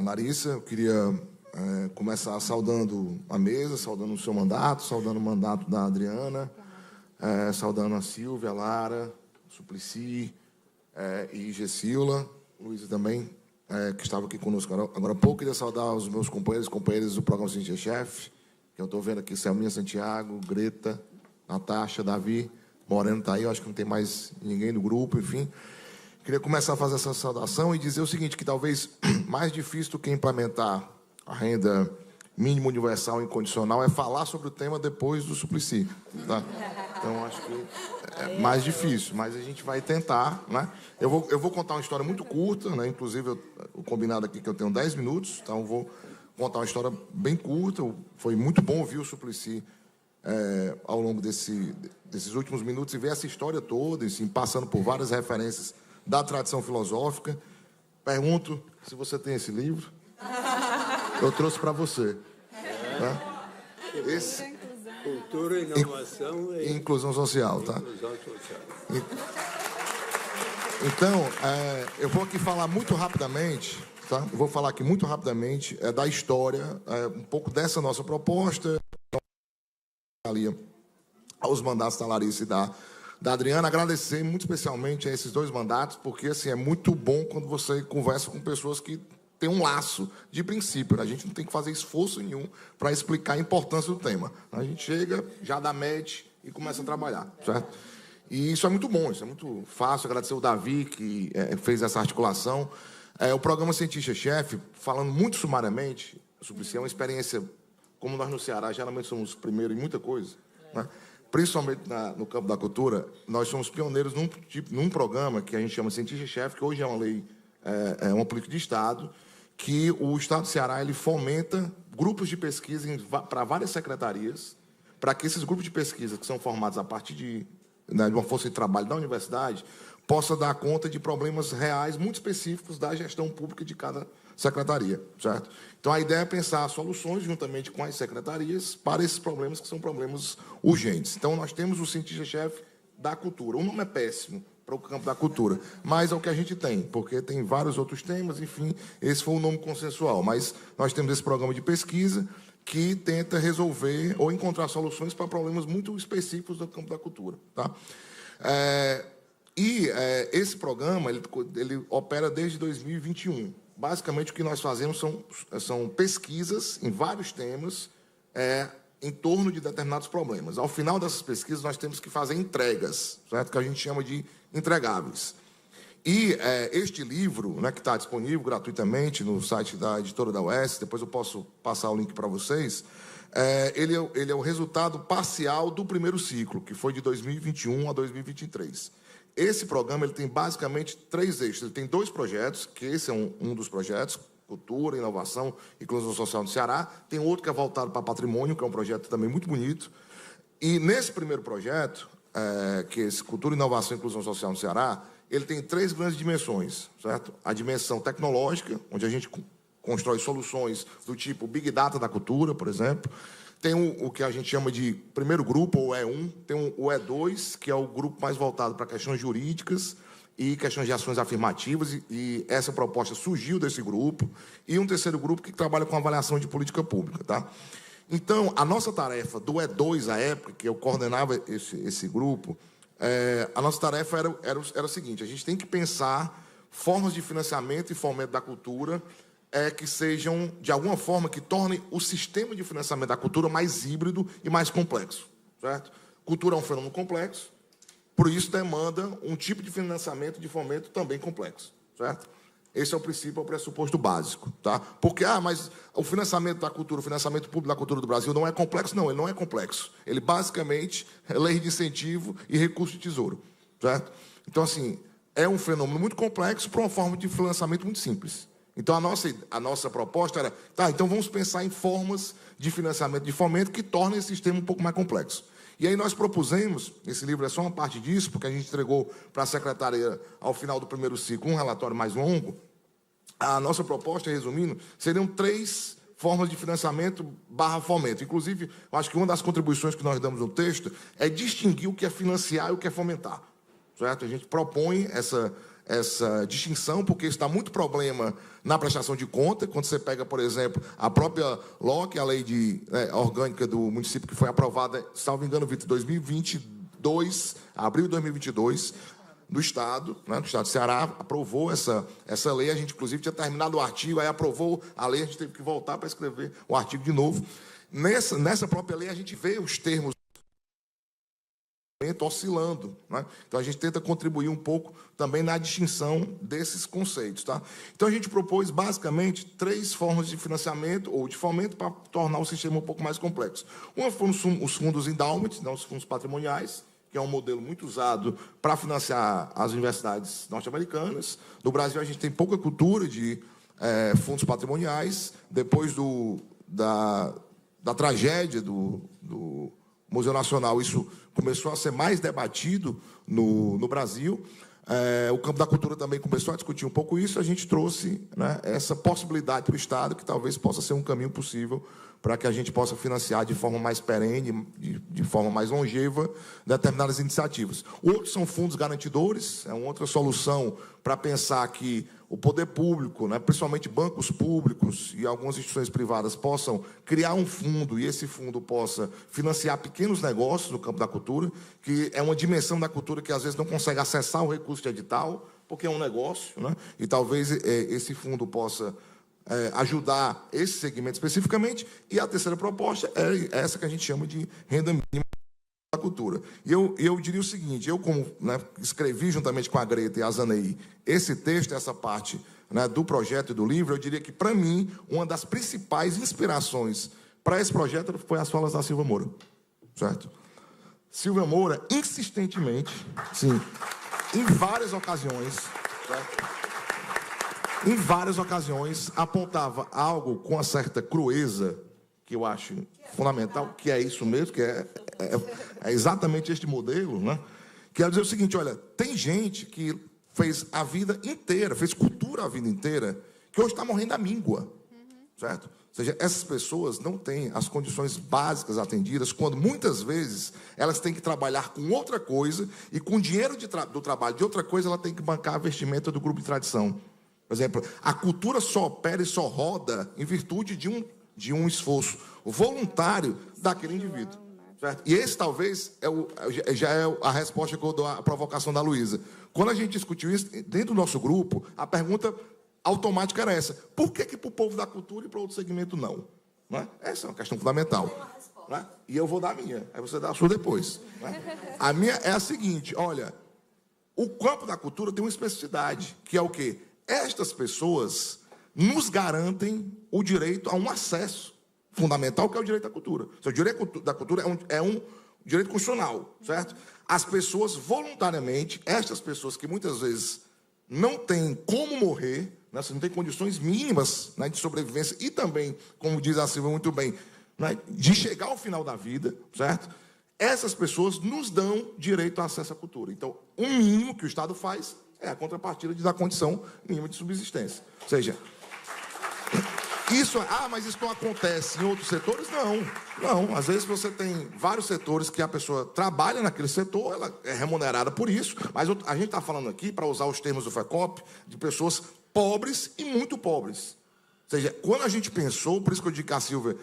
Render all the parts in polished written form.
Larissa, eu queria começar saudando a mesa, saudando o seu mandato, saudando o mandato da Adriana, saudando a Silvia, a Lara, Suplicy e Gessila, Luísa também, que estava aqui conosco agora há pouco. Queria saudar os meus companheiros do programa Ciência Chefe, que eu estou vendo aqui, Selminha Santiago, Greta, Natasha, Davi, Moreno está aí, eu acho que não tem mais ninguém do grupo, enfim. Queria começar a fazer essa saudação e dizer o seguinte, que talvez mais difícil do que implementar a renda mínima universal incondicional é falar sobre o tema depois do Suplicy. Tá? Então, acho que é mais difícil, mas a gente vai tentar. Né? Eu vou contar uma história muito curta, né? Inclusive, o combinado aqui que eu tenho 10 minutos, então eu vou contar uma história bem curta. Foi muito bom ouvir o Suplicy ao longo desses últimos minutos e ver essa história toda, assim, passando por várias referências da tradição filosófica. Pergunto se você tem esse livro. Eu trouxe para você. Tá? Cultura, inovação e inclusão social, tá? Inclusão social. Então, eu vou aqui falar muito rapidamente, tá? Eu vou falar aqui muito rapidamente da história, um pouco dessa nossa proposta, ali aos mandatos da Larissa e da Adriana. Agradecer muito especialmente a esses dois mandatos, porque assim, é muito bom quando você conversa com pessoas que têm um laço de princípio. A gente não tem que fazer esforço nenhum para explicar a importância do tema. A gente chega, já dá match e começa a trabalhar, certo? E isso é muito bom, isso é muito fácil. Agradecer o Davi, que fez essa articulação. O programa Cientista-Chefe, falando muito sumariamente, Suplicy, é uma experiência, como nós no Ceará geralmente somos primeiros em muita coisa, né? Principalmente no campo da cultura, nós somos pioneiros num programa que a gente chama Cientista-Chefe, que hoje é uma lei, uma política de Estado, que o Estado do Ceará ele fomenta grupos de pesquisa para várias secretarias, para que esses grupos de pesquisa, que são formados a partir de uma força de trabalho da universidade, possa dar conta de problemas reais muito específicos da gestão pública de cada secretaria, certo? Então, a ideia é pensar soluções juntamente com as secretarias para esses problemas que são problemas urgentes. Então, nós temos o cientista-chefe da cultura. O nome é péssimo para o campo da cultura, mas é o que a gente tem, porque tem vários outros temas, enfim, esse foi o nome consensual. Mas nós temos esse programa de pesquisa que tenta resolver ou encontrar soluções para problemas muito específicos do campo da cultura, tá? Esse programa ele opera desde 2021. Basicamente, o que nós fazemos são pesquisas em vários temas em torno de determinados problemas. Ao final dessas pesquisas, nós temos que fazer entregas, certo? Que a gente chama de entregáveis. E este livro, né, que está disponível gratuitamente no site da editora da UES, depois eu posso passar o link para vocês, ele é o resultado parcial do primeiro ciclo, que foi de 2021 a 2023. Esse programa ele tem basicamente 3 eixos. Ele tem 2 projetos, que esse é um dos projetos, Cultura, Inovação e Inclusão Social no Ceará. Tem outro que é voltado para patrimônio, que é um projeto também muito bonito. E nesse primeiro projeto, que é esse Cultura, Inovação e Inclusão Social no Ceará, ele tem 3 grandes dimensões, certo? A dimensão tecnológica, onde a gente constrói soluções do tipo Big Data da cultura, por exemplo. Tem o que a gente chama de primeiro grupo, ou E1. Tem o E2, que é o grupo mais voltado para questões jurídicas e questões de ações afirmativas, e essa proposta surgiu desse grupo. E um terceiro grupo que trabalha com avaliação de política pública, tá? Então, a nossa tarefa do E2, à época, que eu coordenava esse grupo, a nossa tarefa era o seguinte: a gente tem que pensar formas de financiamento e fomento da cultura que sejam, de alguma forma, que tornem o sistema de financiamento da cultura mais híbrido e mais complexo, certo? Cultura é um fenômeno complexo, por isso demanda um tipo de financiamento de fomento também complexo, certo? Esse é o princípio, é o pressuposto básico, tá? Porque, mas o financiamento da cultura, o financiamento público da cultura do Brasil não é complexo? Não, ele não é complexo. Ele, basicamente, é lei de incentivo e recurso de tesouro, certo? Então, assim, é um fenômeno muito complexo para uma forma de financiamento muito simples. Então, a nossa proposta era, então vamos pensar em formas de financiamento de fomento que tornem esse sistema um pouco mais complexo. E aí nós propusemos, esse livro é só uma parte disso, porque a gente entregou para a secretaria, ao final do primeiro ciclo, um relatório mais longo. A nossa proposta, resumindo, seriam 3 formas de financiamento / fomento. Inclusive, eu acho que uma das contribuições que nós damos no texto é distinguir o que é financiar e o que é fomentar, certo? A gente propõe essa distinção, porque isso dá muito problema na prestação de conta. Quando você pega, por exemplo, a própria LOC, a lei orgânica do município, que foi aprovada, salvo engano, Vitor, 2022, abril de 2022, do Estado, né, do Estado de Ceará, aprovou essa lei. A gente, inclusive, tinha terminado o artigo, aí aprovou a lei, a gente teve que voltar para escrever o artigo de novo. Nessa própria lei, a gente vê os termos oscilando, né? Então, a gente tenta contribuir um pouco também na distinção desses conceitos. Tá? Então, a gente propôs, basicamente, 3 formas de financiamento ou de fomento para tornar o sistema um pouco mais complexo. Uma foram os fundos endowment, não, os fundos patrimoniais, que é um modelo muito usado para financiar as universidades norte-americanas. No Brasil, a gente tem pouca cultura de fundos patrimoniais. Depois da tragédia do Museu Nacional, isso começou a ser mais debatido no Brasil. O campo da cultura também começou a discutir um pouco isso. A gente trouxe, né, essa possibilidade para o Estado, que talvez possa ser um caminho possível para que a gente possa financiar de forma mais perene, de forma mais longeva, determinadas iniciativas. Outros são fundos garantidores, é uma outra solução para pensar que o poder público, né, principalmente bancos públicos e algumas instituições privadas, possam criar um fundo, e esse fundo possa financiar pequenos negócios no campo da cultura, que é uma dimensão da cultura que, às vezes, não consegue acessar o recurso de edital, porque é um negócio, né, e talvez esse fundo possa ajudar esse segmento especificamente. E a terceira proposta é essa que a gente chama de renda mínima da cultura. E eu diria o seguinte, eu, como, né, escrevi juntamente com a Greta e a Zanei esse texto, essa parte, né, do projeto e do livro, eu diria que, para mim, uma das principais inspirações para esse projeto foi as falas da Silvia Moura. Certo? Silvia Moura, insistentemente, sim, em várias ocasiões, certo? Em várias ocasiões, apontava algo com uma certa crueza, que eu acho fundamental, que é isso mesmo, que é exatamente este modelo, né? Que é dizer o seguinte, olha, tem gente que fez a vida inteira, fez cultura a vida inteira, que hoje está morrendo à míngua, certo? Ou seja, essas pessoas não têm as condições básicas atendidas, quando, muitas vezes, elas têm que trabalhar com outra coisa, e com o dinheiro do trabalho de outra coisa, ela tem que bancar a vestimenta do grupo de tradição. Por exemplo, a cultura só opera e só roda em virtude de um esforço voluntário daquele indivíduo. Certo? E esse, talvez, já é a resposta que eu dou à provocação da Luísa. Quando a gente discutiu isso, dentro do nosso grupo, a pergunta automática era essa. Por que para o povo da cultura e para outro segmento não? Não é? Essa é uma questão fundamental. Não é? E eu vou dar a minha, aí você dá a sua depois. Não é? A minha é a seguinte, olha, o campo da cultura tem uma especificidade, que é o quê? Estas pessoas nos garantem o direito a um acesso fundamental, que é o direito à cultura. O direito da cultura é um direito constitucional, certo? As pessoas, voluntariamente, estas pessoas que muitas vezes não têm como morrer, né, não têm condições mínimas, né, de sobrevivência, e também, como diz a Silvia muito bem, né, de chegar ao final da vida, certo? Essas pessoas nos dão direito ao acesso à cultura. Então, o mínimo que o Estado faz é a contrapartida de dar condição mínima de subsistência. Ou seja, mas isso não acontece em outros setores? Não. Às vezes você tem vários setores que a pessoa trabalha naquele setor, ela é remunerada por isso, mas a gente está falando aqui, para usar os termos do FECOP, de pessoas pobres e muito pobres. Ou seja, quando a gente pensou, por isso que eu digo que a Silvia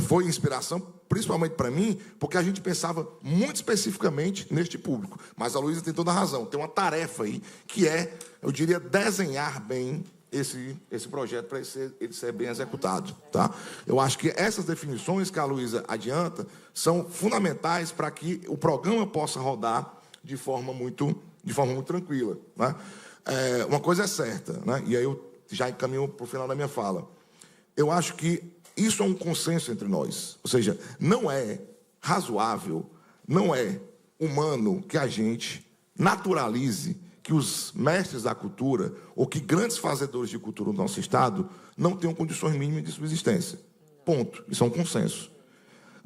foi inspiração, principalmente para mim, porque a gente pensava muito especificamente neste público. Mas a Luísa tem toda a razão, tem uma tarefa aí, que é, eu diria, desenhar bem esse projeto para ele ser bem executado. Tá? Eu acho que essas definições que a Luísa adianta são fundamentais para que o programa possa rodar de forma muito tranquila. Né? Uma coisa é certa, né? E aí eu já encaminho para o final da minha fala. Eu acho que isso é um consenso entre nós. Ou seja, não é razoável, não é humano que a gente naturalize que os mestres da cultura ou que grandes fazedores de cultura do nosso Estado não tenham condições mínimas de subsistência. Ponto. Isso é um consenso.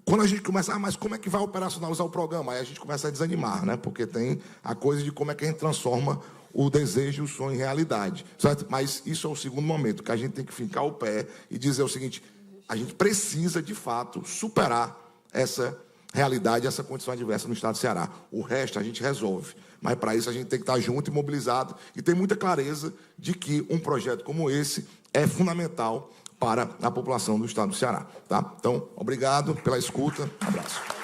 Quando a gente começa, mas como é que vai operacionalizar o programa? Aí a gente começa a desanimar, né? Porque tem a coisa de como é que a gente transforma o desejo e o sonho em realidade. Certo? Mas isso é o segundo momento, que a gente tem que fincar o pé e dizer o seguinte, a gente precisa, de fato, superar essa realidade, essa condição adversa no Estado do Ceará. O resto a gente resolve. Mas, para isso, a gente tem que estar junto e mobilizado e ter muita clareza de que um projeto como esse é fundamental para a população do estado do Ceará. Tá? Então, obrigado pela escuta. Um abraço.